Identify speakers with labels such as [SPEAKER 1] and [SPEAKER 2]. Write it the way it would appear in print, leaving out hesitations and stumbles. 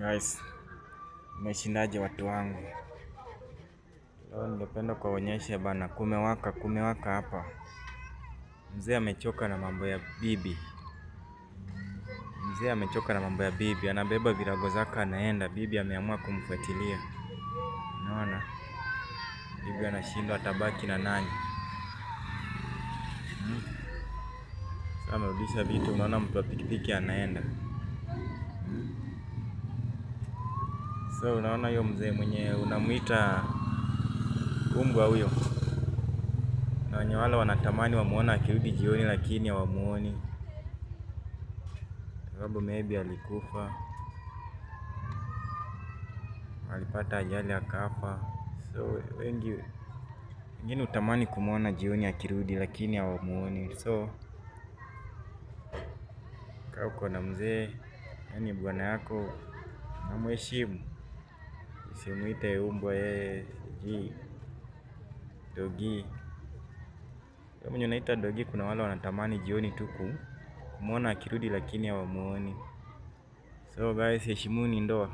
[SPEAKER 1] Guys, mmeshindaje watu wangu? Leo ningependa kuwaonyesha bana, kumewaka hapa. Mzee amechoka na mambo ya bibi. Anabeba virago zake anaenda, bibi ameamua kumfuatilia. Unaona? Bibi anashindwa atabaki na nani? Sasa amerudisha vitu, unaona mtu wa pikipiki anaenda. So unaona hiyo mzee mwenye unamuita umbwa huyo. Na wenye wale wanatamani wamuone akirudi jioni lakini hawamuoni. Sababu maybe alikufa, alipata ajali akafa. So wengine hutamani kumuona jioni akirudi lakini hawamuoni. So kaa uko na mzee, yaani bwana yako, unamheshimu. Usimuite umbwa yeye, sijui dogi. Wewe mwenye unaita dogi, kuna wale wanatamani jioni tu kumuona akirudi lakini hawamuoni. So guys, heshimuni ndoa.